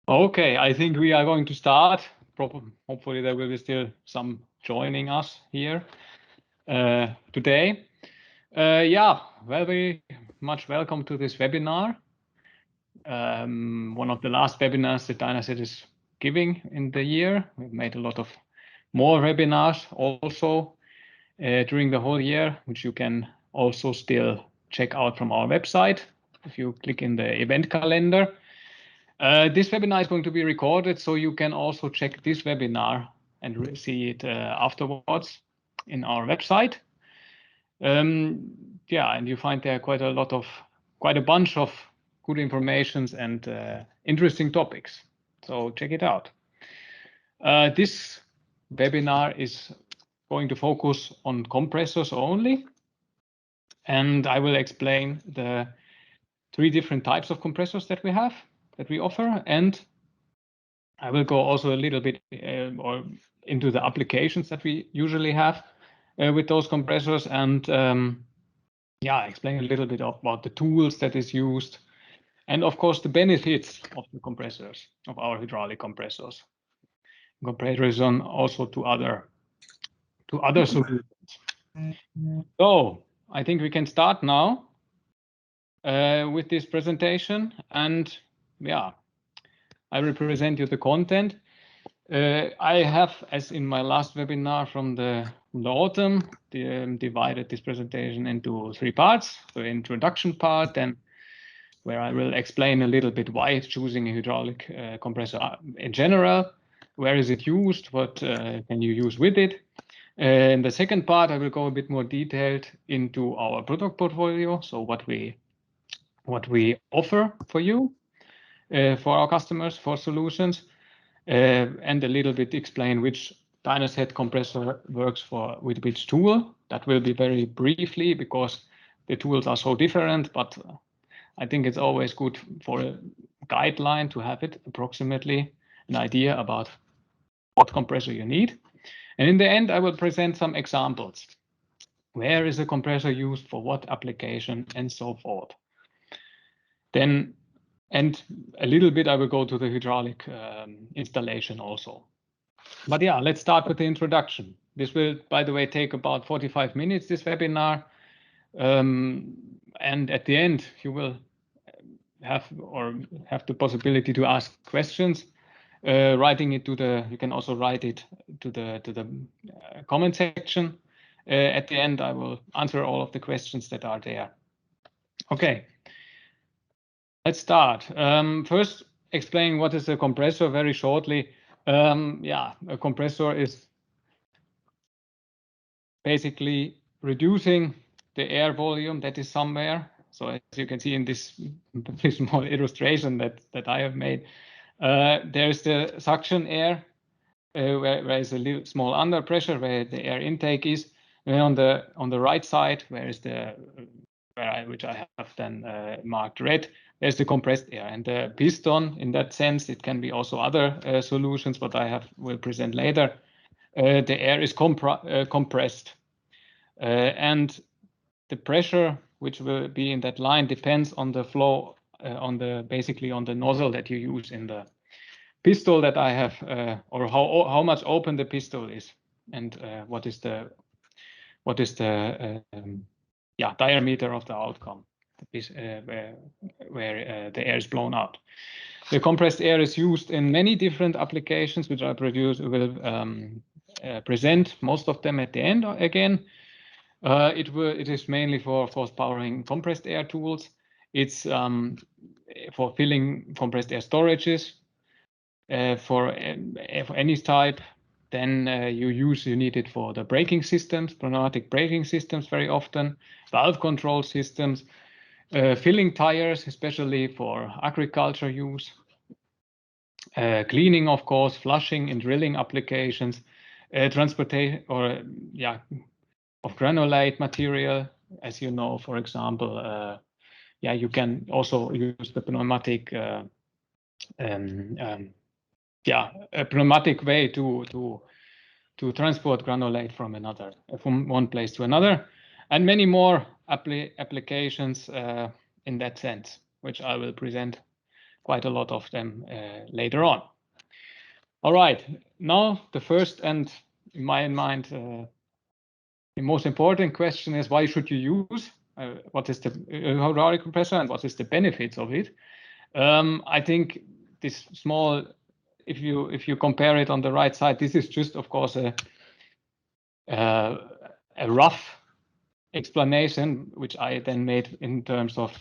Okay, I think we are going to start. Hopefully there will be still some joining us here today. Yeah, very much welcome to this webinar. One of the last webinars that DYNASET is giving in the year. We've made a lot of more webinars also during the whole year, which you can also still check out from our website if you click in the event calendar. This webinar is going to be recorded, so you can also check this webinar and see it afterwards in our website. Yeah, and you find there quite a bunch of good informations and interesting topics. So check it out. This webinar is going to focus on compressors only, and I will explain the 3 different types of compressors that we offer, and I will go also a little bit or into the applications that we usually have with those compressors, and yeah, explain a little bit about the tools that is used, and of course the benefits of the compressors, of our hydraulic compressors, comparison also to other solutions. So I think we can start now with this presentation, and yeah, I will present you the content. I have, as in my last webinar from the autumn, divided this presentation into 3 parts. So introduction part, then where I will explain a little bit why choosing a hydraulic compressor in general, where is it used, what can you use with it. In the second part, I will go a bit more detailed into our product portfolio, so what we offer for you, for our customers, for solutions. And a little bit explain which DYNASET compressor works with which tool. That will be very briefly because the tools are so different, but I think it's always good for a guideline to have it approximately an idea about what compressor you need. And in the end, I will present some examples. Where is a compressor used for what application and so forth. Then and a little bit I will go to the hydraulic installation also. But yeah, let's start with the introduction. This will, by the way, take about 45 minutes, this webinar. And at the end, you will have the possibility to ask questions. Writing it you can also write it to the comment section. At the end, I will answer all of the questions that are there. Okay. Let's start. First, explain what is a compressor very shortly. Yeah, a compressor is basically reducing the air volume that is somewhere. So as you can see in this small illustration that I have made, there's the suction air, where is a little small under pressure where the air intake is. And on the right side, which I have then marked red, there's the compressed air, and the piston. In that sense, it can be also other solutions, but will present later. The air is compressed, and the pressure which will be in that line depends on the flow, basically on the nozzle that you use in the pistol that I have, or how much open the pistol is, and what is the diameter of the outcome, where the air is blown out. The compressed air is used in many different applications, which I will present most of them at the end again. It is mainly for powering compressed air tools. It's for filling compressed air storages for any type. Then you need it for the braking systems, pneumatic braking systems very often, valve control systems, filling tires, especially for agriculture use, cleaning, of course, flushing and drilling applications, transportation of granulate material, as you know, for example. You can also use the pneumatic a pneumatic way to transport granulate from one place to another, and many more applications in that sense, which I will present quite a lot of them later on. All right, now the first and in my mind the most important question is, why should you use what is the hydraulic compressor and what is the benefits of it? I think this small, if you compare it on the right side, this is just, of course, a rough explanation, which I then made in terms of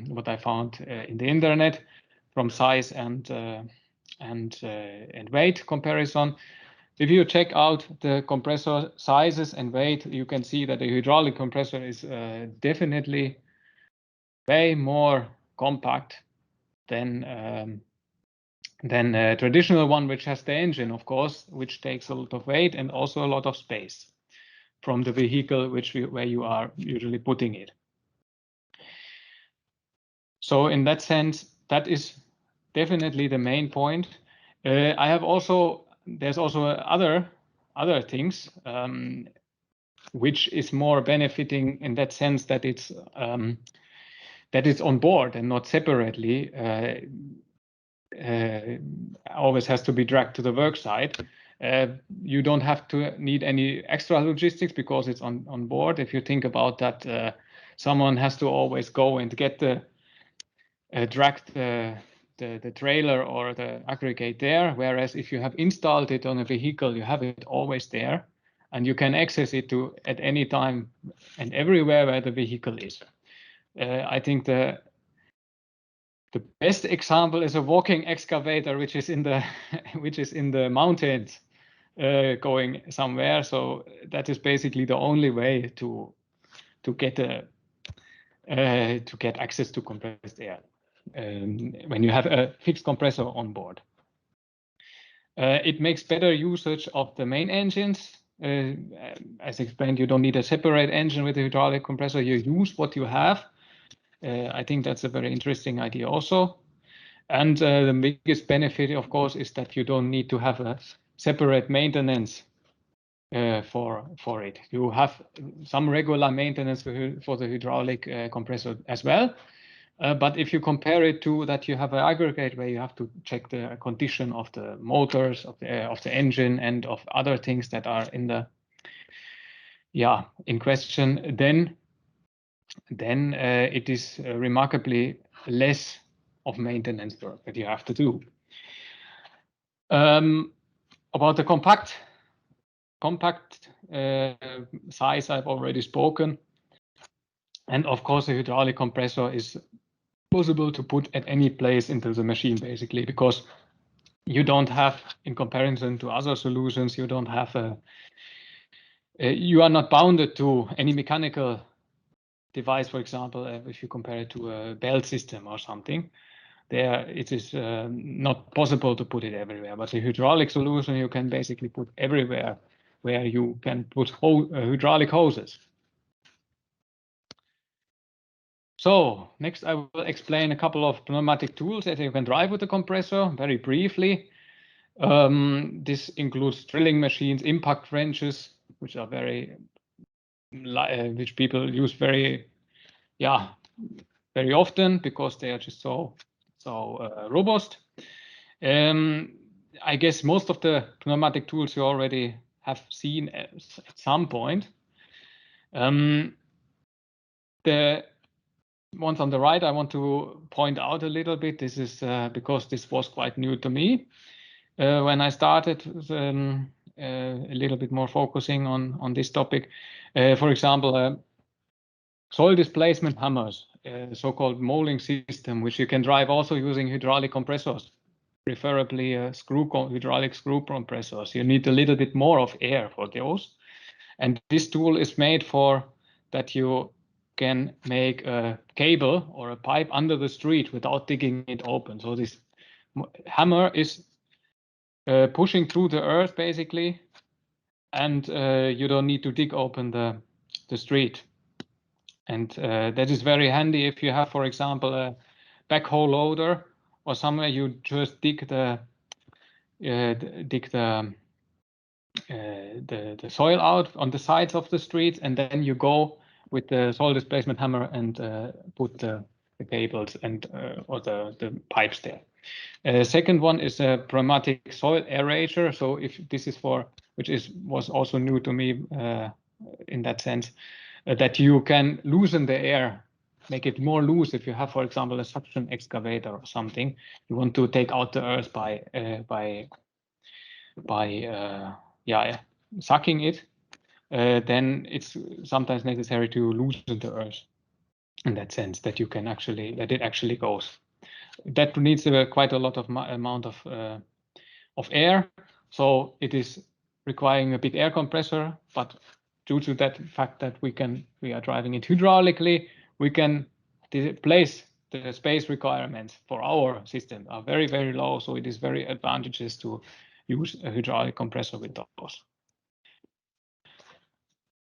what I found in the internet from size and weight comparison. If you check out the compressor sizes and weight, you can see that the hydraulic compressor is definitely way more compact than a traditional one, which has the engine, of course, which takes a lot of weight and also a lot of space from the vehicle where you are usually putting it. So in that sense, that is definitely the main point. There's also other things which is more benefiting in that sense that it's on board and not separately. Always has to be dragged to the work site. You don't have to need any extra logistics because it's on board. If you think about that, someone has to always go and get the drag the trailer or the aggregate there, whereas if you have installed it on a vehicle, you have it always there, and you can access it at any time and everywhere where the vehicle is. I think the best example is a walking excavator, which is in the mountains, going somewhere. So that is basically the only way to get access to compressed air when you have a fixed compressor on board. It makes better usage of the main engines. As explained, you don't need a separate engine with a hydraulic compressor. You use what you have. I think that's a very interesting idea also. And the biggest benefit, of course, is that you don't need to have a separate maintenance for it. You have some regular maintenance for the hydraulic compressor as well. But if you compare it to that, you have an aggregate where you have to check the condition of the motors, of the engine, and of other things that are in question. Then it is remarkably less of maintenance work that you have to do. About the compact size, I've already spoken. And of course, the hydraulic compressor is possible to put at any place into the machine, basically, because you don't have, in comparison to other solutions, you don't have you are not bounded to any mechanical device. For example, if you compare it to a belt system or something, there it is not possible to put it everywhere. But the hydraulic solution you can basically put everywhere where you can put hydraulic hoses. So next I will explain a couple of pneumatic tools that you can drive with the compressor very briefly. This includes drilling machines, impact wrenches, which are which people use very often because they are just so robust. I guess most of the pneumatic tools you already have seen at some point. The ones on the right I want to point out a little bit. This is because this was quite new to me when I started a little bit more focusing on this topic. For example, soil displacement hammers, so-called molding system, which you can drive also using hydraulic compressors, preferably hydraulic screw compressors. You need a little bit more of air for those. And this tool is made for that you can make a cable or a pipe under the street without digging it open. So this hammer is pushing through the earth basically, and you don't need to dig open the street. And that is very handy if you have, for example, a backhoe loader or somewhere you just dig the soil out on the sides of the streets, and then you go with the soil displacement hammer and put the cables and or the pipes there. Second one is a pneumatic soil aerator. So if this is for, was also new to me in that sense, that you can loosen the air, make it more loose. If you have, for example, a suction excavator or something, you want to take out the earth by sucking it, then it's sometimes necessary to loosen the earth in that sense, that you can actually, that it actually goes. That needs quite a lot of amount of air, so it is requiring a big air compressor. But due to that fact that we are driving it hydraulically, we can place the space requirements for our system are very, very low. So it is very advantageous to use a hydraulic compressor with those.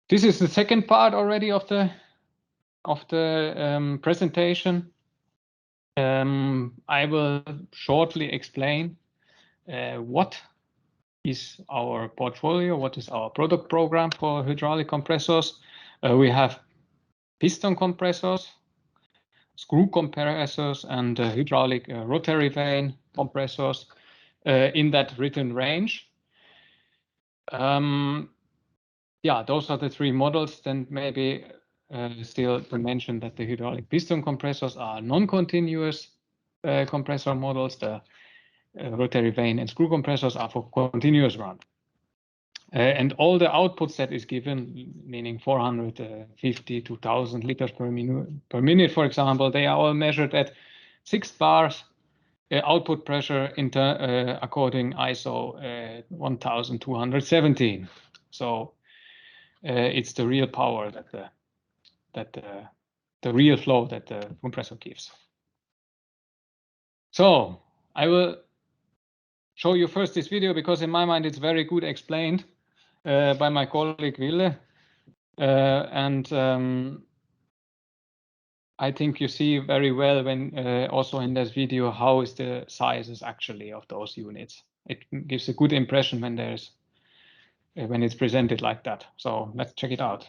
This is the second part already of the presentation. I will shortly explain what is our portfolio, what is our product program for hydraulic compressors. We have piston compressors, screw compressors, and hydraulic rotary vane compressors in that written range. Yeah, those are the three models. Then maybe still to mention that the hydraulic piston compressors are non-continuous compressor models. The rotary vane and screw compressors are for continuous run. And all the outputs that is given, meaning 450 to 1000 liters per minute, for example, they are all measured at 6 bars output pressure according ISO 1217. So it's the real power the real flow that the compressor gives. So I will show you first this video because in my mind it's very good explained by my colleague Ville, and I think you see very well when also in this video how is the sizes actually of those units. It gives a good impression when when it's presented like that. So let's check it out.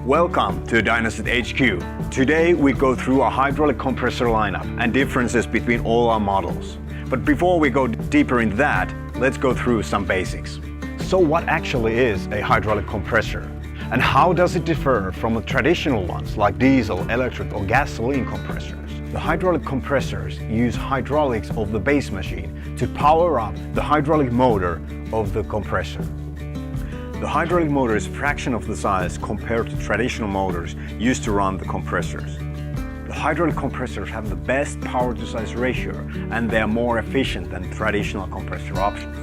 Welcome to DYNASET HQ. Today we go through our hydraulic compressor lineup and differences between all our models. But before we go deeper into that, let's go through some basics. So what actually is a hydraulic compressor? And how does it differ from the traditional ones like diesel, electric or gasoline compressors? The hydraulic compressors use hydraulics of the base machine to power up the hydraulic motor of the compressor. The hydraulic motor is a fraction of the size compared to traditional motors used to run the compressors. The hydraulic compressors have the best power to size ratio and they are more efficient than traditional compressor options.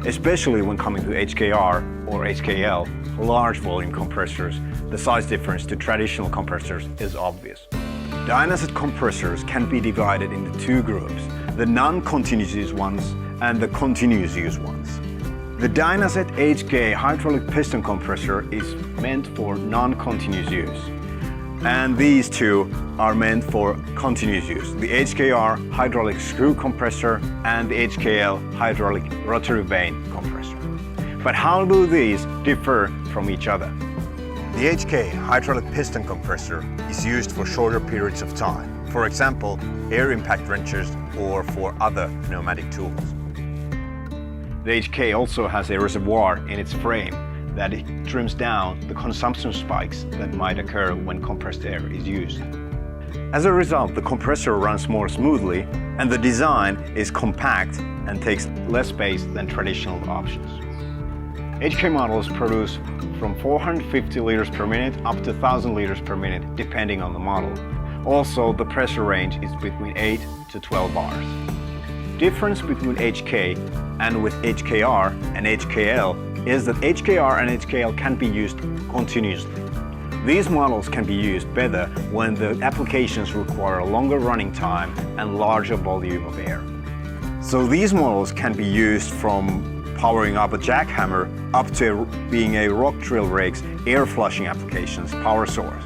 Especially when coming to HKR or HKL, large volume compressors, the size difference to traditional compressors is obvious. DYNASET compressors can be divided into two groups, the non-continuous use ones and the continuous use ones. The DYNASET HK hydraulic piston compressor is meant for non-continuous use. And these two are meant for continuous use, the HKR hydraulic screw compressor and the HKL hydraulic rotary vane compressor. But how do these differ from each other? The HK hydraulic piston compressor is used for shorter periods of time, for example, air impact wrenches or for other pneumatic tools. The HK also has a reservoir in its frame that it trims down the consumption spikes that might occur when compressed air is used. As a result, the compressor runs more smoothly and the design is compact and takes less space than traditional options. HK models produce from 450 liters per minute up to 1000 liters per minute depending on the model. Also, the pressure range is between 8 to 12 bars. Difference between HK and with HKR and HKL is that HKR and HKL can be used continuously. These models can be used better when the applications require a longer running time and larger volume of air. So these models can be used from powering up a jackhammer up to being a rock drill rig's air flushing applications power source.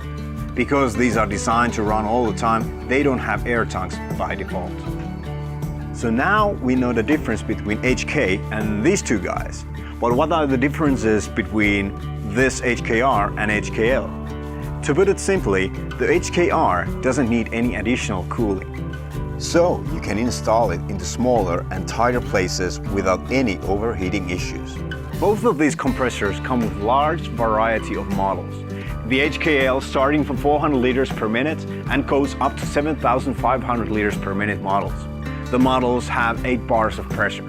Because these are designed to run all the time, they don't have air tanks by default. So now we know the difference between HK and these two guys. But what are the differences between this HKR and HKL? To put it simply, the HKR doesn't need any additional cooling. So you can install it into smaller and tighter places without any overheating issues. Both of these compressors come with large variety of models. The HKL starting from 400 liters per minute and goes up to 7,500 liters per minute models. The models have 8 bars of pressure.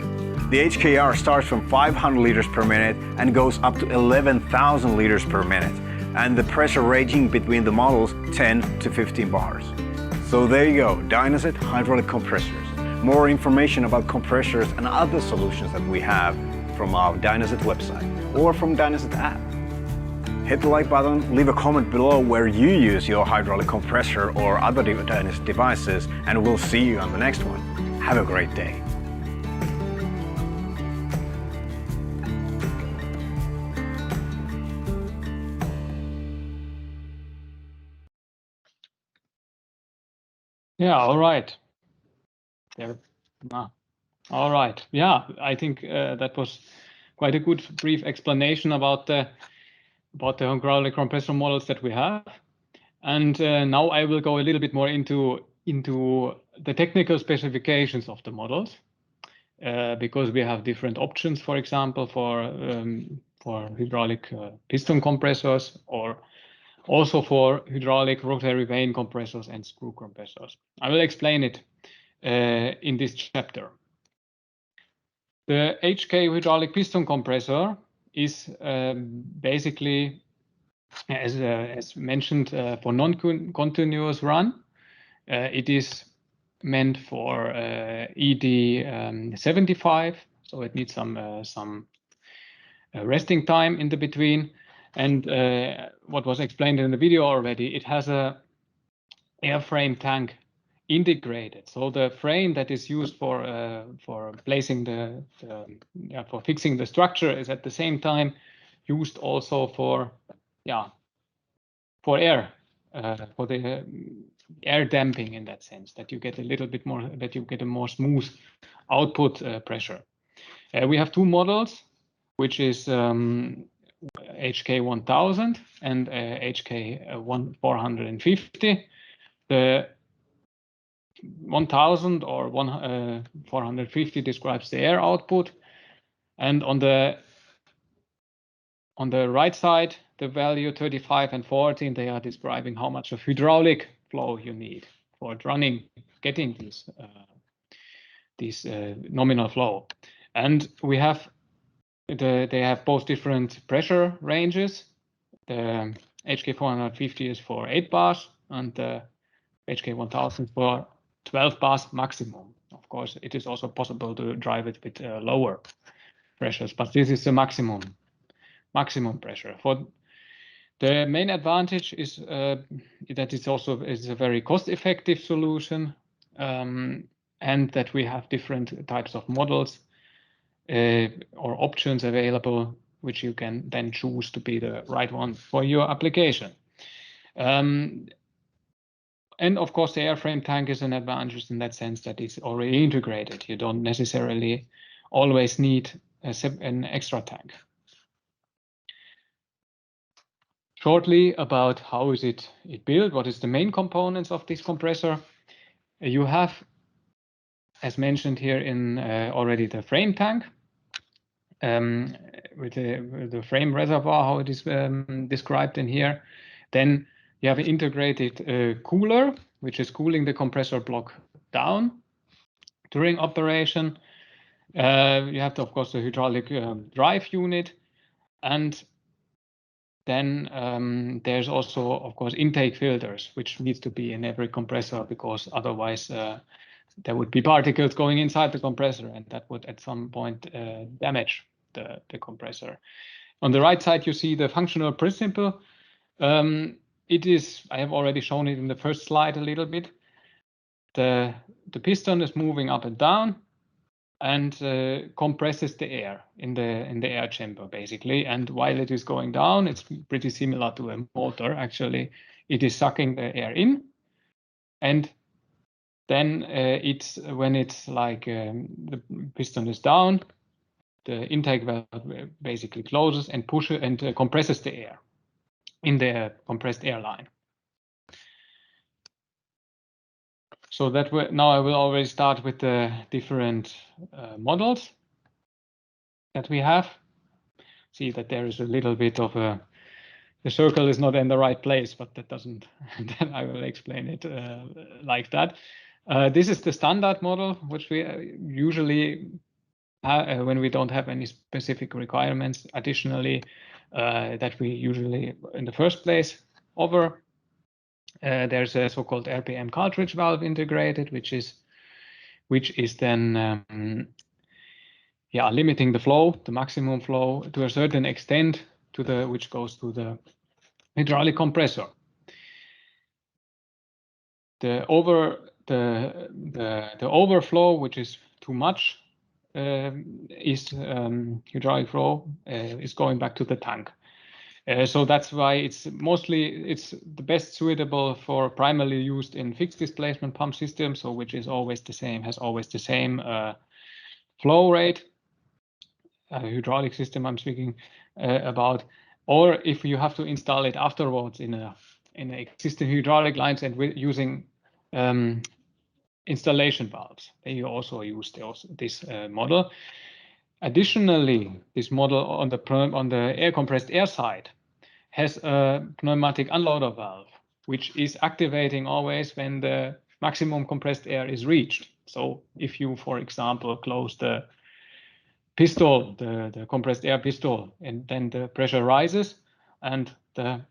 The HKR starts from 500 liters per minute and goes up to 11,000 liters per minute, and the pressure ranging between the models 10 to 15 bars. So there you go, DYNASET hydraulic compressors. More information about compressors and other solutions that we have from our DYNASET website or from DYNASET app. Hit the like button, leave a comment below where you use your hydraulic compressor or other DYNASET devices, and we'll see you on the next one. Have a great day. Yeah, all right. All right. Yeah, I think that was quite a good brief explanation about the hydraulic compressor models that we have. And now I will go a little bit more into the technical specifications of the models, because we have different options, for example, for hydraulic piston compressors, or also for hydraulic rotary vane compressors and screw compressors. I will explain it in this chapter. The HK hydraulic piston compressor is basically, as mentioned, for non-continuous run. It is meant for ED 75, so it needs some resting time in the between. And what was explained in the video already, it has a airframe tank integrated. So the frame that is used for placing for fixing the structure is at the same time used also for air, for the air damping, in that sense, that you get a little bit more, that you get a more smooth output pressure. We have 2 models, which is HK 1000 and HK 450. The 1000 or 450 describes the air output, and on the right side, the value 35 and 14, they are describing how much of hydraulic flow you need for getting this nominal flow. And we have they have both different pressure ranges. The HK 450 is for 8 bars and the HK 1000 for 12 bars maximum. Of course, it is also possible to drive it with lower pressures, but this is the maximum pressure. For the main advantage is that it's also a very cost-effective solution, and that we have different types of models or options available, which you can then choose to be the right one for your application. And of course, the airframe tank is an advantage in that sense that it's already integrated. You don't necessarily always need an extra tank. Shortly about how is it built, what is the main components of this compressor. You have, as mentioned here, in already the frame tank with the frame reservoir, how it is described in here. Then you have an integrated cooler, which is cooling the compressor block down during operation. You have, of course, the hydraulic drive unit, and then there's also, of course, intake filters, which needs to be in every compressor, because otherwise there would be particles going inside the compressor, and that would at some point damage the compressor. On the right side, you see the functional principle. It is, I have already shown it in the first slide a little bit. The piston is moving up and down and compresses the air in the air chamber, basically. And while it is going down, it's pretty similar to a motor, actually. It is sucking the air in, and then when it's like the piston is down, the intake valve basically closes and pushes and compresses the air. in the compressed air line. So now I will always start with the different models that we have. See that there is a little bit of the circle is not in the right place, but that doesn't, then I will explain it like that. This is the standard model, which we usually when we don't have any specific requirements additionally that we usually in the first place over. There's a so-called RPM cartridge valve integrated, which is then limiting the flow, the maximum flow to a certain extent which goes to the hydraulic compressor. The overflow, which is too much, is hydraulic flow is going back to the tank. So that's why it's the best suitable for primarily used in fixed displacement pump systems, so which is always the same, has always the same flow rate. Hydraulic system I'm speaking about, or if you have to install it afterwards in existing hydraulic lines and using installation valves, then you also use this model. Additionally, this model on the air compressed air side has a pneumatic unloader valve, which is activating always when the maximum compressed air is reached. So if you, for example, close the pistol, the compressed air pistol, and then the pressure rises, and the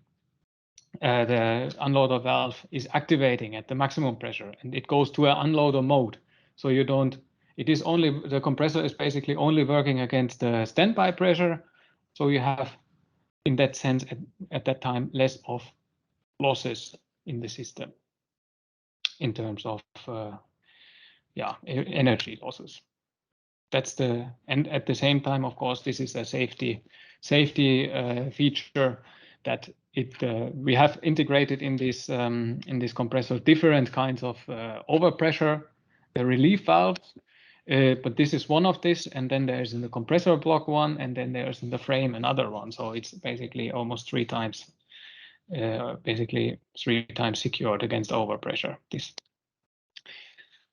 unloader valve is activating at the maximum pressure, and it goes to an unloader mode. So the compressor is basically only working against the standby pressure. So you have, in that sense, at that time, less of losses in the system in terms of energy losses. And at the same time, of course, this is a safety feature that we have integrated in this compressor different kinds of overpressure relief valves. But this is one of this, and then there's in the compressor block one, and then there's in the frame another one. So it's basically almost three times secured against overpressure. This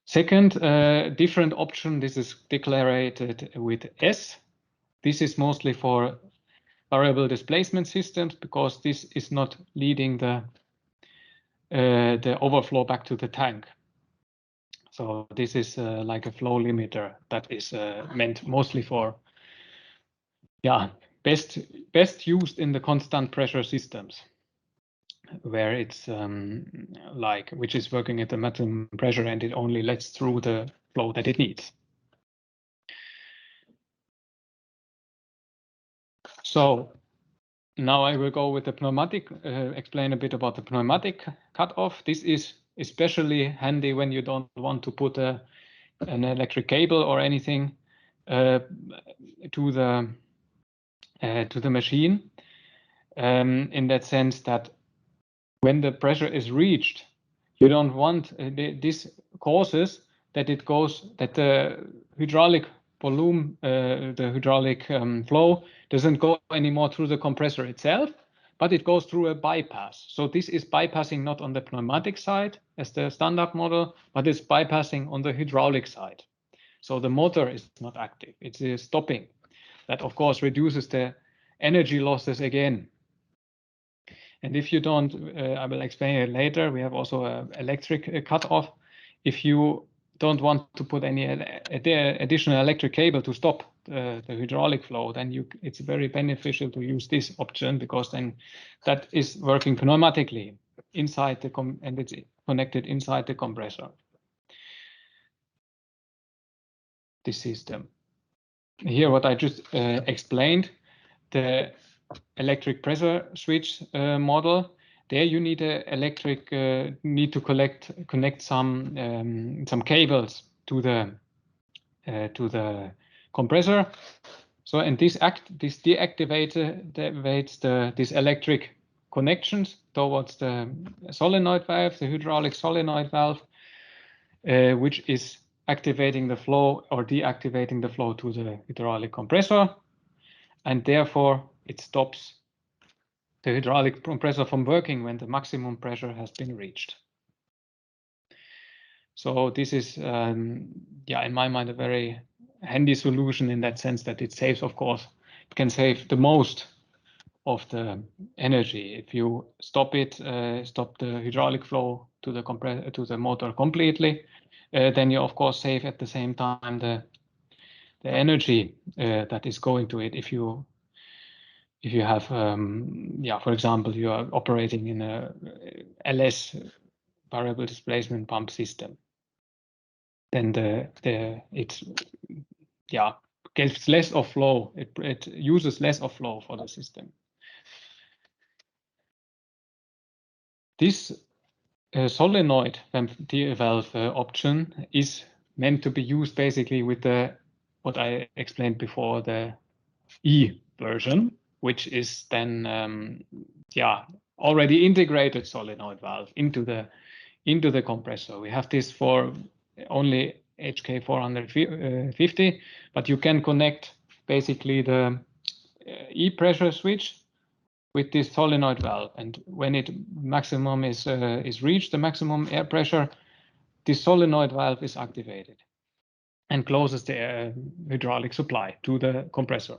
second different option, this is declared with S. This is mostly for variable displacement systems because this is not leading the overflow back to the tank. So this is like a flow limiter that is meant mostly for best used in the constant pressure systems, where it's which is working at the maximum pressure and it only lets through the flow that it needs. So now I will go with the pneumatic, explain a bit about the pneumatic cutoff. This is especially handy when you don't want to put an electric cable or anything to the machine, in that sense that when the pressure is reached, you don't want this causes that the hydraulic volume, the hydraulic flow doesn't go anymore through the compressor itself, but it goes through a bypass. So this is bypassing not on the pneumatic side as the standard model, but it's bypassing on the hydraulic side. So the motor is not active, it's stopping. That of course reduces the energy losses again. And if you don't, I will explain it later, we have also an electric cutoff. If you don't want to put any additional electric cable to stop the hydraulic flow, then it's very beneficial to use this option, because then that is working pneumatically inside and it's connected inside the compressor, this system. Here, what I just explained, the electric pressure switch model. There you need need to connect some cables to the compressor. So and this deactivates these electric connections towards the solenoid valve, the hydraulic solenoid valve, which is activating the flow or deactivating the flow to the hydraulic compressor, and therefore it stops the hydraulic compressor from working when the maximum pressure has been reached. So this is, yeah, in my mind, a very handy solution in that sense that it saves, of course, it can save the most of the energy. If you stop it, stop the hydraulic flow to the motor completely, then you of course save at the same time the energy that is going to it. If you have, yeah, for example, you are operating in a LS variable displacement pump system, then it yeah gets less of flow. It uses less of flow for the system. This solenoid valve option is meant to be used basically with the what I explained before, the E version, which is then yeah already integrated solenoid valve into the compressor. We have this for only HK 450, but you can connect basically the E pressure switch with this solenoid valve, and when it maximum is reached, the maximum air pressure, this solenoid valve is activated and closes the hydraulic supply to the compressor.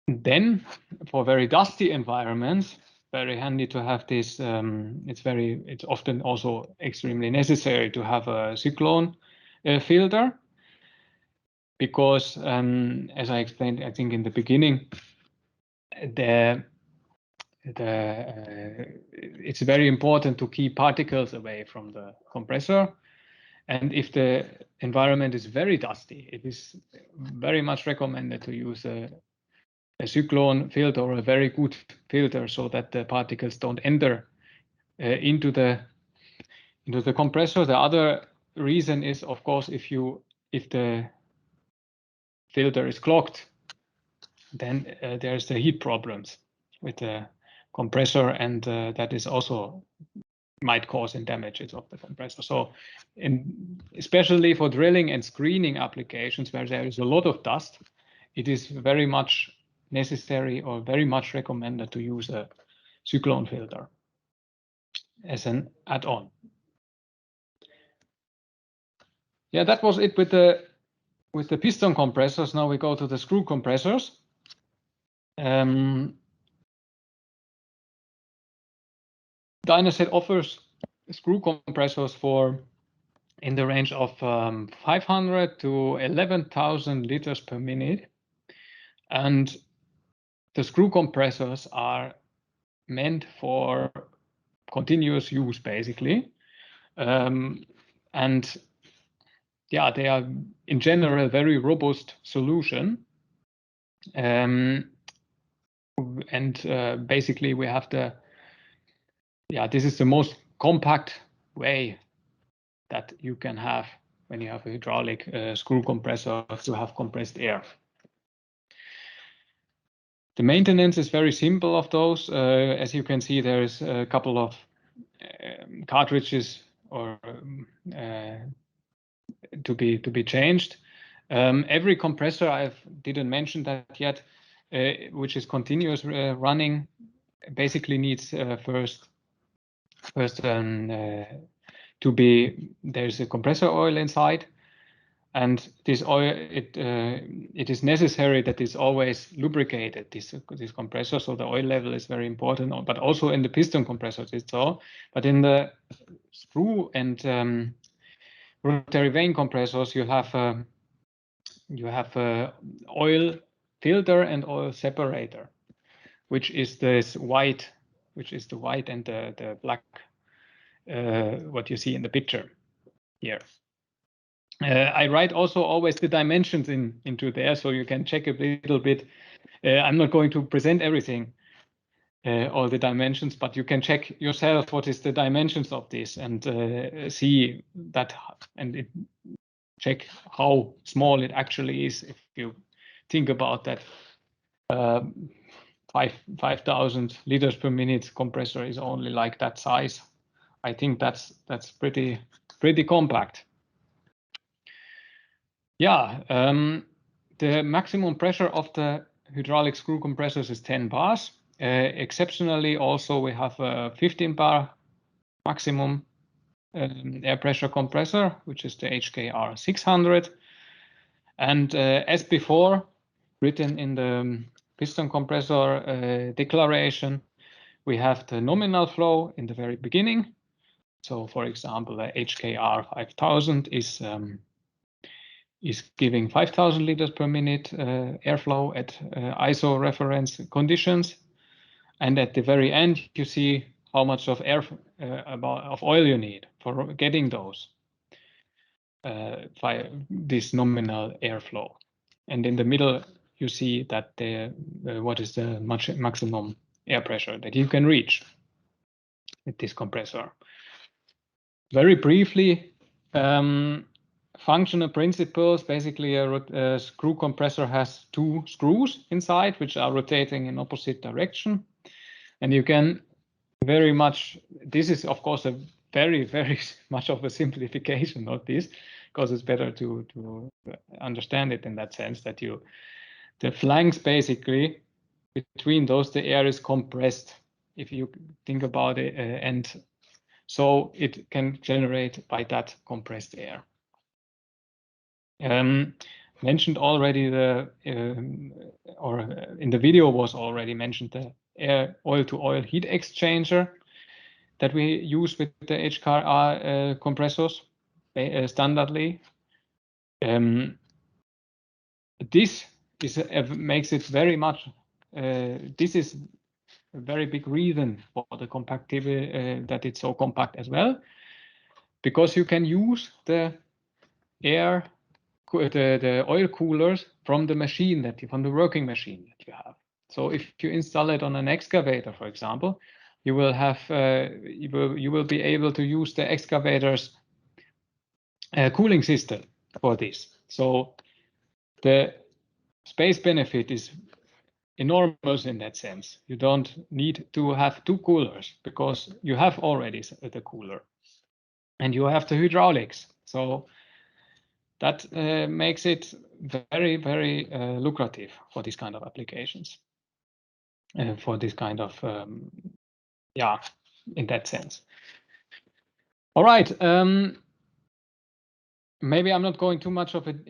Then, for very dusty environments, very handy to have this. It's often also extremely necessary to have a cyclone filter, because as I explained, I think in the beginning, it's very important to keep particles away from the compressor. And if the environment is very dusty, it is very much recommended to use a cyclone filter or a very good filter, so that the particles don't enter into the compressor. The other reason is, of course, if the filter is clogged, then there's the heat problems with the compressor, and that is also might cause damages of the compressor. So especially for drilling and screening applications where there is a lot of dust, it is very much necessary or very much recommended to use a cyclone filter as an add-on. Yeah, that was it with the piston compressors. Now we go to the screw compressors. DYNASET offers screw compressors in the range of 500 to 11,000 liters per minute, and the screw compressors are meant for continuous use basically, and yeah, they are in general a very robust solution, and basically we have this is the most compact way that you can have when you have a hydraulic screw compressor to have compressed air. The maintenance is very simple of those. As you can see, there is a couple of cartridges or to be changed. Every compressor, I didn't mention that yet, which is continuous running, basically needs first there's a compressor oil inside, and this oil it is necessary that it's always lubricated, this compressor, so the oil level is very important. But also in the piston compressors it's so, but in the screw and rotary vane compressors you have oil filter and oil separator, which is the white and the black, what you see in the picture here. I write also always the dimensions into there, so you can check a little bit. I'm not going to present everything, all the dimensions, but you can check yourself what is the dimensions of this and see that, and check how small it actually is. If you think about that, 5,000 liters per minute compressor is only like that size. I think that's pretty compact. Yeah, the maximum pressure of the hydraulic screw compressors is 10 bars. Exceptionally, also we have a 15 bar maximum air pressure compressor, which is the HKR 600. And as before, written in the piston compressor declaration, we have the nominal flow in the very beginning. So, for example, the HKR 5000 is giving 5,000 liters per minute airflow at ISO reference conditions. And at the very end, you see how much of of oil you need for getting those this nominal airflow. And in the middle, you see that what is the maximum air pressure that you can reach with this compressor. Very briefly, functional principles. Basically, a screw compressor has two screws inside, which are rotating in opposite direction. And you can very much, this is of course a very, very much of a simplification of this, because it's better to understand it in that sense that the flanks basically between those, the air is compressed, if you think about it, and so it can generate by that compressed air. Mentioned already or in the video was already mentioned the oil-to-oil heat exchanger that we use with the HKR compressors standardly. This makes it very much. This is a very big reason for the compactability, that it's so compact as well, because you can use the oil coolers from the machine from the working machine that you have. So if you install it on an excavator, for example, you will have you will be able to use the excavator's cooling system for this. So the space benefit is enormous in that sense. You don't need to have two coolers because you have already the cooler, and you have the hydraulics. So that makes it very, very lucrative for this kind of applications, for this kind of, yeah, in that sense. All right. Maybe I'm not going too much of it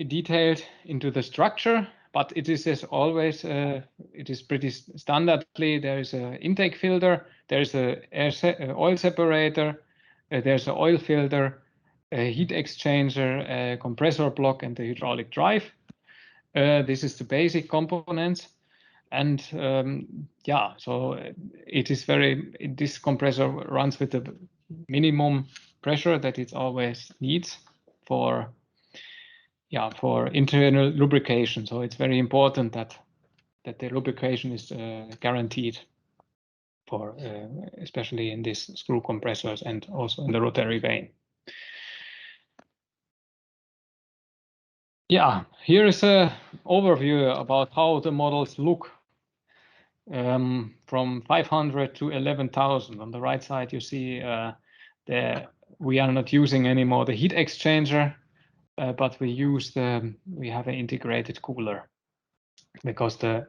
detailed into the structure, but it is as always, it is pretty standardly. There is an intake filter, there is an oil separator, there's an oil filter, a heat exchanger, a compressor block, and the hydraulic drive. This is the basic components. And yeah, so it is this compressor runs with the minimum pressure that it always needs for internal lubrication. So it's very important that the lubrication is guaranteed for especially in these screw compressors and also in the rotary vane. Yeah, here is an overview about how the models look from 500 to 11,000. On the right side, you see we are not using anymore the heat exchanger, but we have an integrated cooler because the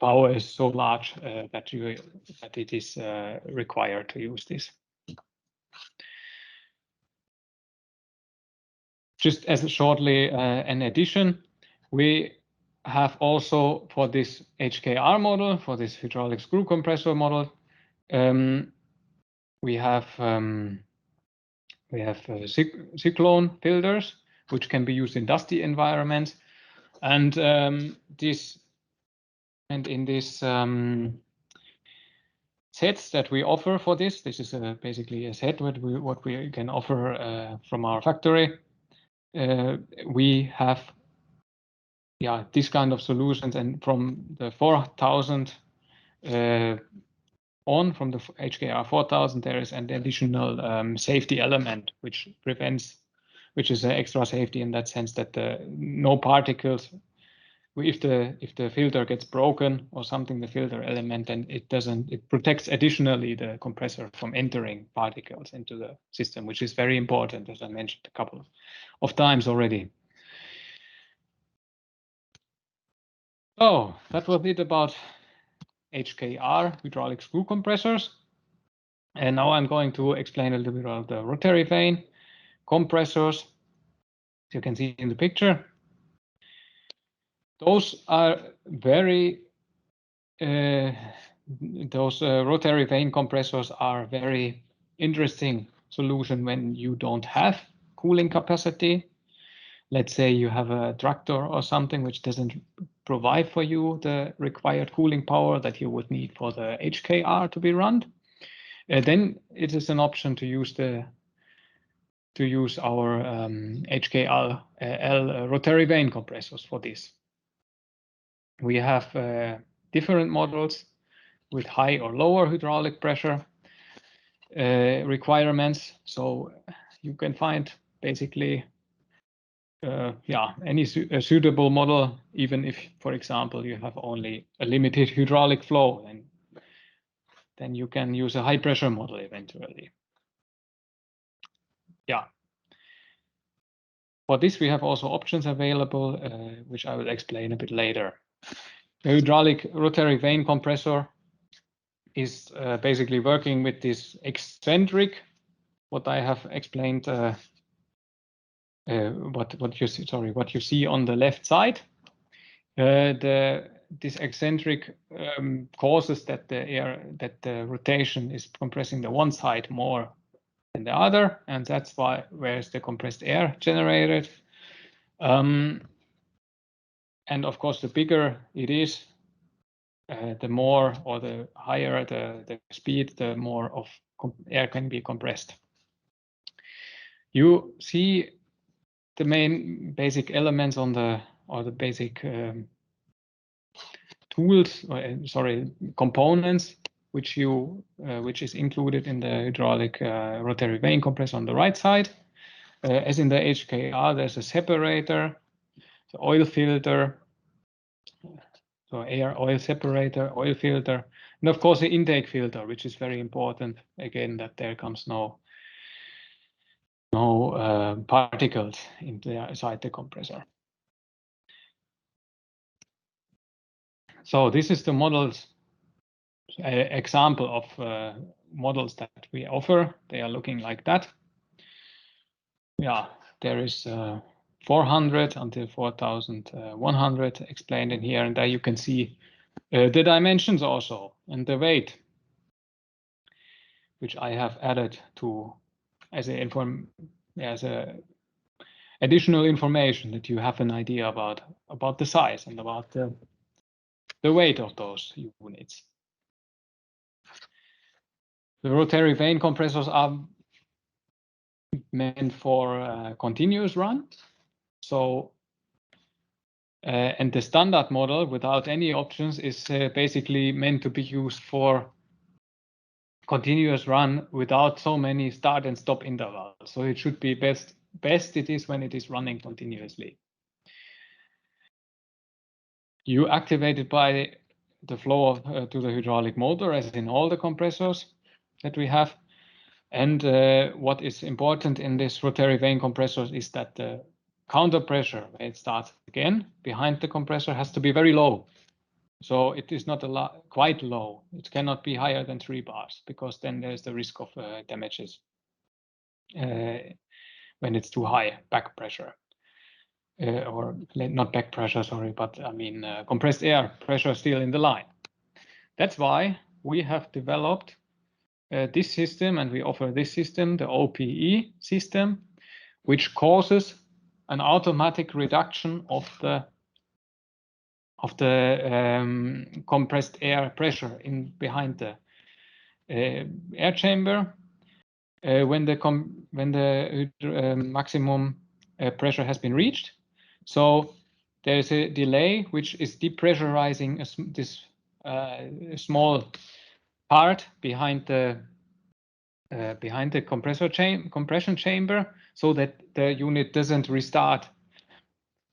power is so large that it is required to use this. Just as shortly an addition, we have also for this HKR model, for this hydraulic screw compressor model, we have cyclone filters, which can be used in dusty environments, and in this sets that we offer for this is basically a set what we can offer from our factory. We have this kind of solutions, and from the 4,000 from the HKR 4000, there is an additional safety element which is an extra safety in that sense that no particles. If the filter gets broken or something, the filter element, then it protects additionally the compressor from entering particles into the system, which is very important, as I mentioned a couple of times already. So that was it about HKR, hydraulic screw compressors. And now I'm going to explain a little bit about the rotary vane compressors. As you can see in the picture, those are very rotary vane compressors are very interesting solution when you don't have cooling capacity. Let's say you have a tractor or something which doesn't provide for you the required cooling power that you would need for the HKR to be run. Then it is an option to use our HKL rotary vane compressors for this. We have different models with high or lower hydraulic pressure requirements. So you can find basically any suitable model, even if, for example, you have only a limited hydraulic flow, and then you can use a high pressure model eventually. Yeah. For this, we have also options available, which I will explain a bit later. The hydraulic rotary vane compressor is basically working with this eccentric, what I have explained, what you see on the left side. This eccentric causes that the rotation is compressing the one side more than the other, and that's where is the compressed air generated. And of course, the bigger it is, the more or the higher the speed, the more of air can be compressed. You see the main basic elements on the basic tools, components, which is included in the hydraulic rotary vane compressor on the right side. As in the HKR, there's a separator, the oil filter, so air oil separator, oil filter, and of course the intake filter, which is very important. Again, that there comes no particles inside the compressor. So this is the models example of models that we offer. They are looking like that. Yeah, there is 400 until 4,100 explained in here, and there you can see the dimensions also and the weight, which I have added to as a additional information that you have an idea about the size and about the weight of those units. The rotary vane compressors are meant for continuous run. So, and the standard model without any options is basically meant to be used for continuous run without so many start and stop intervals. So it should be best it is when it is running continuously. You activate it by the flow to the hydraulic motor, as in all the compressors that we have. And what is important in this rotary vane compressors is that the counter pressure, when it starts again behind the compressor, has to be very low. So it is not quite low. It cannot be higher than 3 bars, because then there's the risk of damages when it's too high back pressure. Or not back pressure, sorry, but I mean compressed air pressure still in the line. That's why we have developed this system, and we offer this system, the OPE system, which causes an automatic reduction of the compressed air pressure behind the air chamber when the maximum pressure has been reached. So there is a delay which is depressurizing this small part behind the compression chamber, so that the unit doesn't restart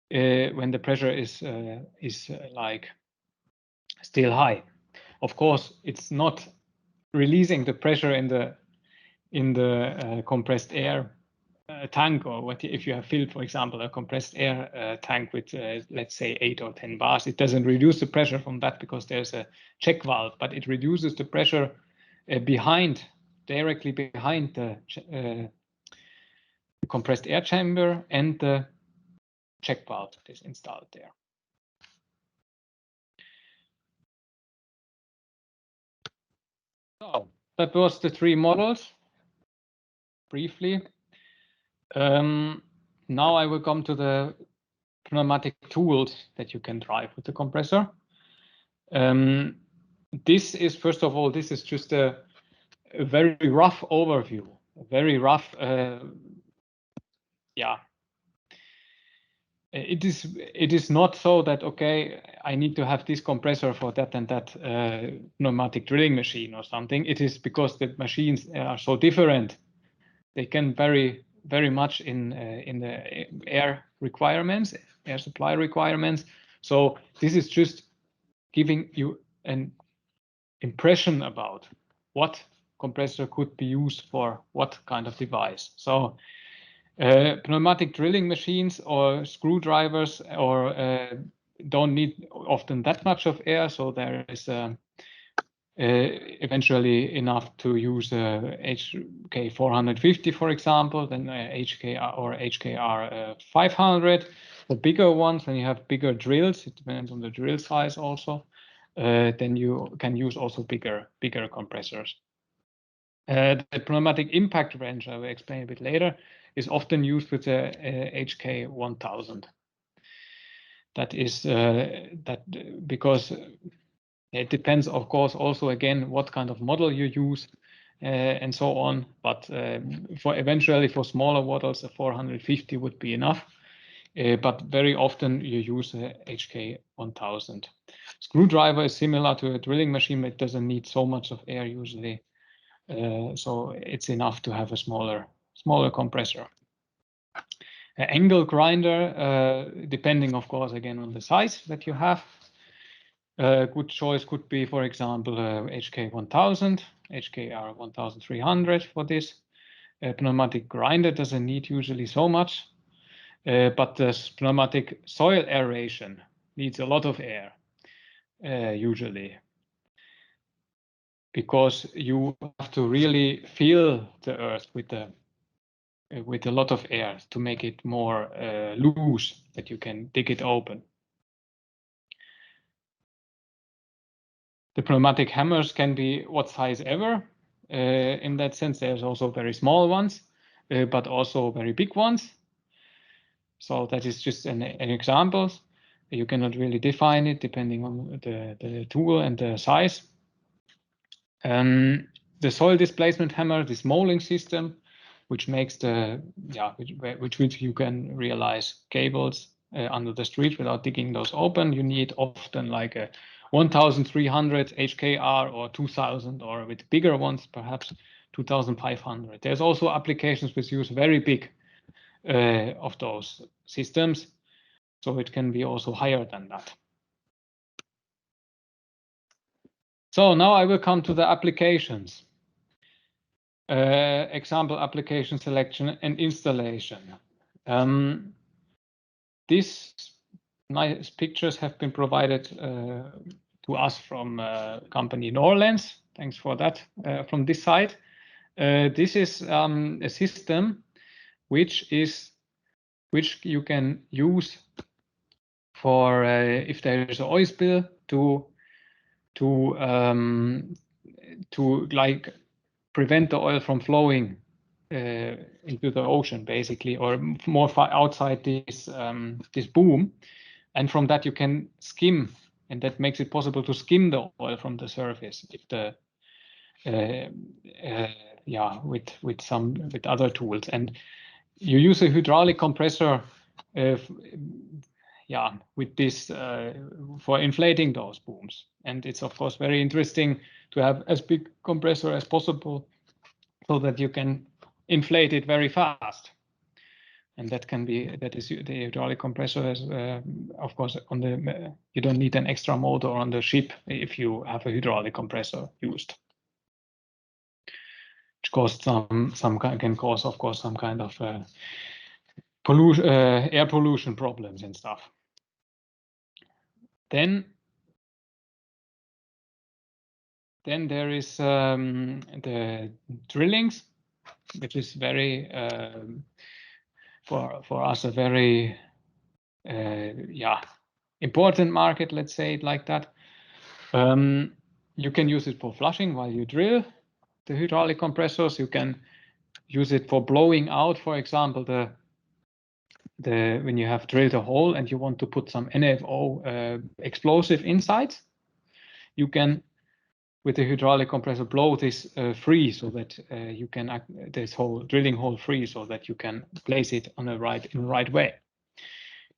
when the pressure is like still high. Of course, it's not releasing the pressure in the compressed air a tank, or what if you have filled, for example, a compressed air tank with, let's say, 8 or 10 bars, it doesn't reduce the pressure from that because there's a check valve, but it reduces the pressure directly behind the compressed air chamber and the check valve that is installed there. So that was the 3 models briefly. Now I will come to the pneumatic tools that you can drive with the compressor. This is, first of all, this is just a very rough overview, a very rough, yeah. It is not so that, okay, I need to have this compressor for that and that pneumatic drilling machine or something. It is because the machines are so different. They can vary very much in the air requirements, air supply requirements. So this is just giving you an impression about what compressor could be used for what kind of device. So pneumatic drilling machines or screwdrivers don't need often that much of air, so there is eventually enough to use HK 450, for example, then HKR or HKR 500. The bigger ones, when you have bigger drills, it depends on the drill size also, then you can use also bigger compressors. The pneumatic impact wrench, I will explain a bit later, is often used with the HK 1000. That is because it depends, of course, also again what kind of model you use and so on. But eventually for smaller models, a 450 would be enough. But very often you use a HK 1000. Screwdriver is similar to a drilling machine, but it doesn't need so much of air usually. So it's enough to have a smaller compressor. An angle grinder, depending, of course, again on the size that you have. A good choice could be, for example, HK 1000, HKR 1300 for this. A pneumatic grinder doesn't need usually so much, but the pneumatic soil aeration needs a lot of air usually, because you have to really fill the earth with a lot of air to make it more loose, that you can dig it open. The pneumatic hammers can be what size ever. In that sense, there's also very small ones, but also very big ones. So that is just an example. You cannot really define it depending on the tool and the size. The soil displacement hammer, this molding system, which makes which you can realize cables under the street without digging those open. You need often like a 1300 HKR or 2000, or with bigger ones, perhaps 2500. There's also applications which use very big of those systems, so it can be also higher than that. So now I will come to the applications. Example application selection and installation. These nice pictures have been provided to us from company Norlands. Thanks for that from this side. This is a system which you can use for if there is an oil spill to like prevent the oil from flowing into the ocean, basically, or more far outside this boom. And from that you can skim, and that makes it possible to skim the oil from the surface if the with other tools. And you use a hydraulic compressor with this for inflating those booms. And it's of course very interesting to have as big compressor as possible so that you can inflate it very fast. And that is the hydraulic compressor is, of course, you don't need an extra motor on the ship if you have a hydraulic compressor used. can cause, of course, some kind of pollution, air pollution problems and stuff. Then there is the drillings, which is very for us a very important market. Let's say it like that. You can use it for flushing while you drill the hydraulic compressors. You can use it for blowing out, for example, when you have drilled a hole and you want to put some NFO explosive inside, you can, with the hydraulic compressor, blow this free so that you can this whole drilling hole free so that you can place it in the right way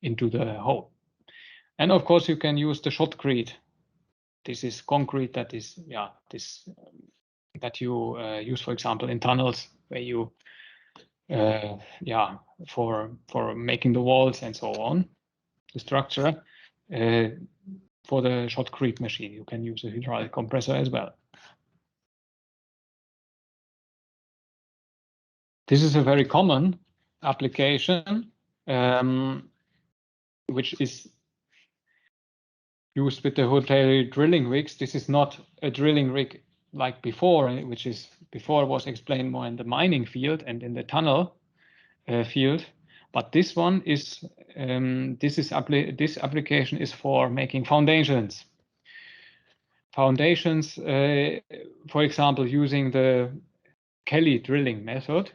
into the hole. And of course, you can use the shotcrete. This is concrete that is that you use, for example, in tunnels where you for making the walls and so on, the structure. For the shotcrete machine, you can use a hydraulic compressor as well. This is a very common application, which is used with the Rotary drilling rigs. This is not a drilling rig like before, which is before was explained more in the mining field and in the tunnel field. But this one is this application is for making foundations. Foundations, for example, using the Kelly drilling method,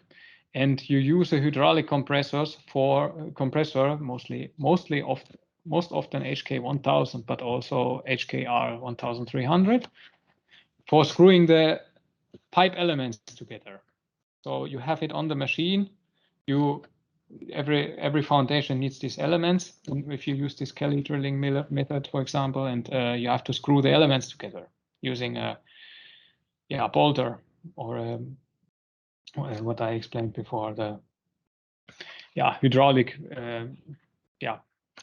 and you use the hydraulic compressors for compressor most often HK 1000, but also HKR 1300 for screwing the pipe elements together. So you have it on the machine. Every foundation needs these elements. If you use this Kelly drilling method, for example, and you have to screw the elements together using a bolter or what I explained before, the hydraulic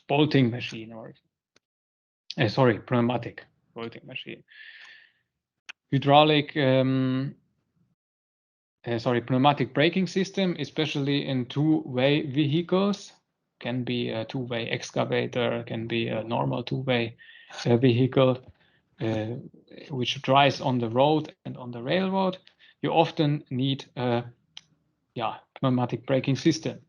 bolting machine, or sorry, pneumatic bolting machine. Hydraulic pneumatic braking system, especially in two-way vehicles, can be a two-way excavator, can be a normal two-way vehicle which drives on the road and on the railroad. You often need a pneumatic braking system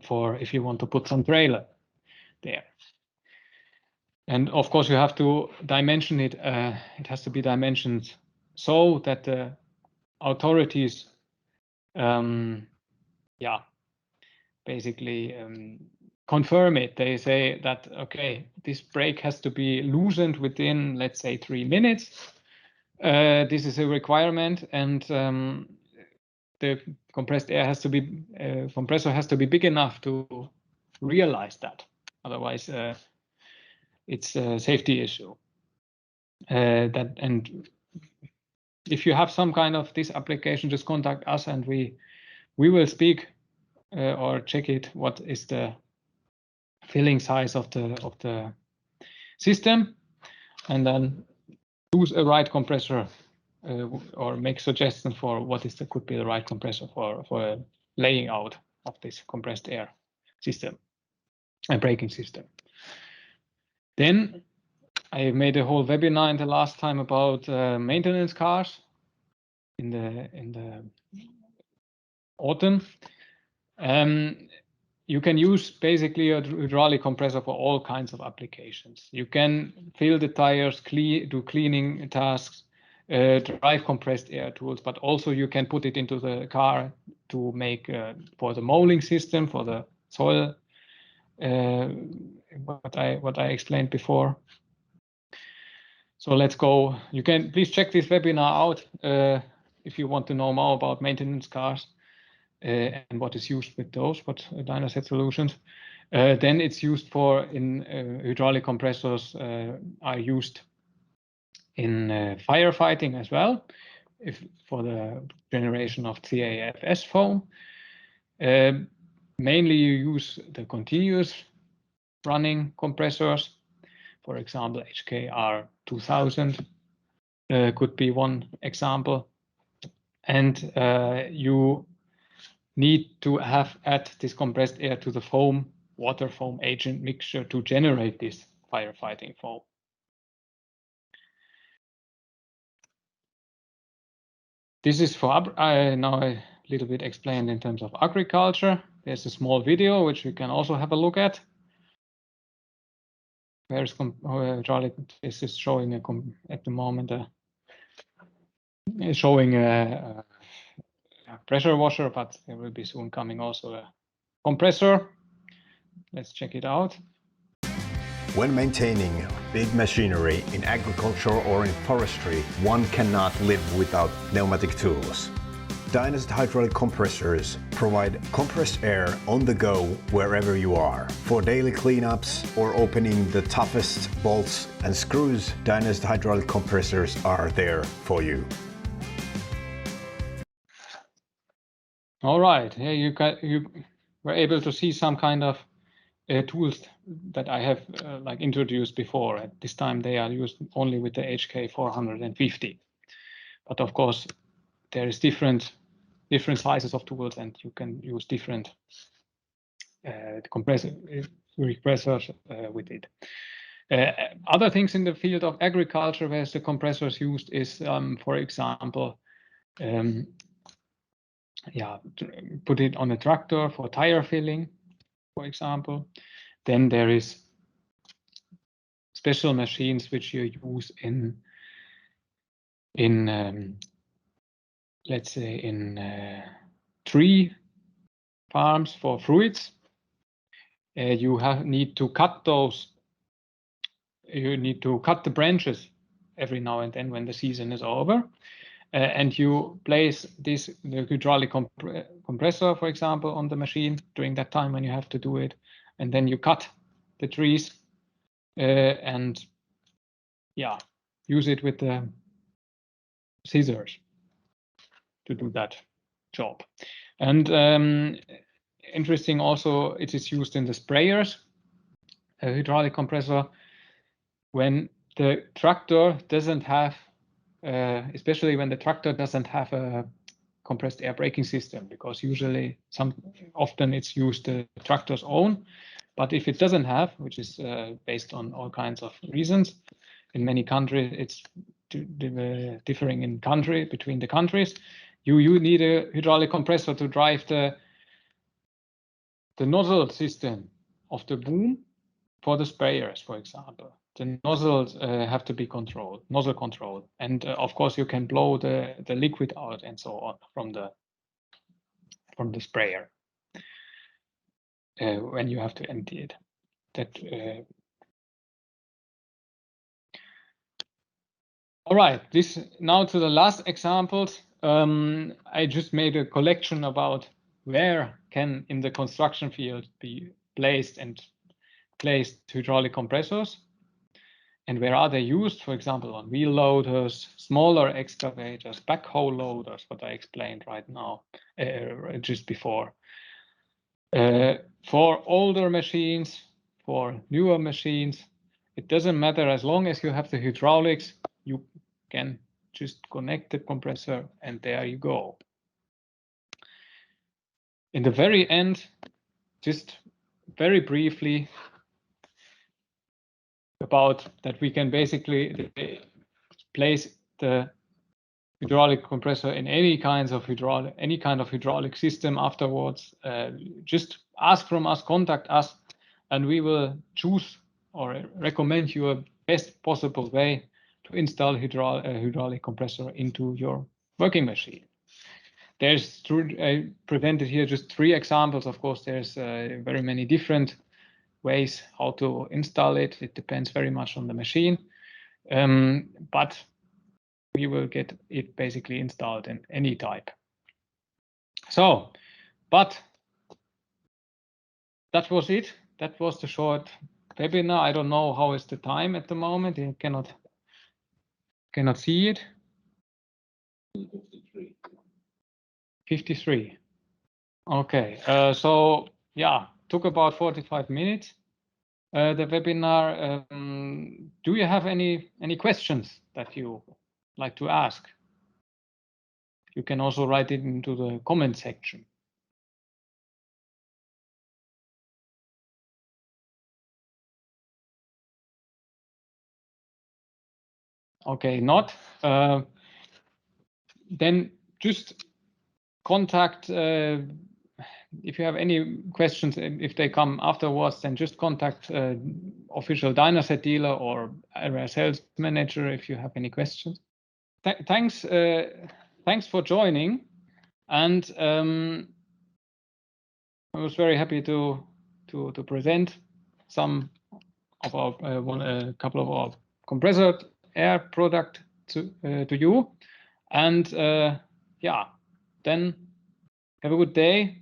for if you want to put some trailer there. And of course, you have to dimension it. It has to be dimensioned so that the authorities basically confirm it. They say that, okay, this brake has to be loosened within, let's say, 3 minutes. This is a requirement, and the compressed air has to be compressor has to be big enough to realize that. Otherwise, it's a safety issue. And if you have some kind of this application, just contact us, and we will speak or check it. What is the filling size of the system, and then choose a right compressor or make suggestions for what could be the right compressor for laying out of this compressed air system and braking system. Then I made a whole webinar in the last time about maintenance cars in the autumn. You can use basically a hydraulic compressor for all kinds of applications. You can fill the tires, do cleaning tasks, drive compressed air tools, but also you can put it into the car to make for the molding system, for the soil, what I explained before. So let's go. You can please check this webinar out if you want to know more about maintenance cars and what is used with those, what DYNASET solutions. Then it's used for hydraulic compressors are used in firefighting as well, for the generation of CAFS foam. Mainly you use the continuous running compressors. For example, HKR 2000 could be one example. and you need to add this compressed air to the foam, water foam agent mixture to generate this firefighting foam. This is for now a little bit explained in terms of agriculture. There's a small video which we can also have a look at. Where's hydraulic? This is showing at the moment showing a pressure washer, but there will be soon coming also a compressor. Let's check it out. When maintaining big machinery in agriculture or in forestry, one cannot live without pneumatic tools. DYNASET hydraulic compressors provide compressed air on the go wherever you are. For daily cleanups or opening the toughest bolts and screws, DYNASET hydraulic compressors are there for you. All right, here you were able to see some kind of tools that I have like introduced before. At this time they are used only with the HK 450, but of course there is different sizes of tools, and you can use different compressors with it. Other things in the field of agriculture where the compressors used is, for example, put it on a tractor for tire filling, for example. Then there is special machines which you use in let's say in tree farms for fruits. You need to cut those. You need to cut the branches every now and then when the season is over, and you place the hydraulic compressor, for example, on the machine during that time when you have to do it, and then you cut the trees and use it with the scissors to do that job. And interesting also, it is used in the sprayers, a hydraulic compressor, when the tractor doesn't have, especially when the tractor doesn't have a compressed air braking system, because usually often it's used the tractor's own. But if it doesn't have, which is based on all kinds of reasons, in many countries it's differing in between the countries. You need a hydraulic compressor to drive the nozzle system of the boom for the sprayers, for example. The nozzles have to be controlled, nozzle control, and of course you can blow the liquid out and so on from the sprayer when you have to empty it. All right, this now to the last examples. I just made a collection about where can in the construction field be placed hydraulic compressors, and where are they used, for example, on wheel loaders, smaller excavators, backhoe loaders, what I explained right now, just before. For older machines, for newer machines, it doesn't matter, as long as you have the hydraulics, you can just connect the compressor and there you go. In the very end, just very briefly about that, we can basically place the hydraulic compressor in any kind of hydraulic system afterwards. Just ask from us, contact us, and we will choose or recommend you a best possible way to install a hydraulic compressor into your working machine. There's I presented here just 3 examples. Of course, there's very many different ways how to install it. It depends very much on the machine, but we will get it basically installed in any type. So, but that was it. That was the short webinar. I don't know how is the time at the moment. You cannot see it. 53. Okay. So yeah, took about 45 minutes. The webinar. Do you have any questions that you like to ask? you can also write it into the comment section. Okay, not. Then just contact, if you have any questions, if they come afterwards, then just contact official DYNASET dealer or area sales manager if you have any questions. Thanks for joining, and I was very happy to present some of our a couple of our compressor air product to you, and yeah, then have a good day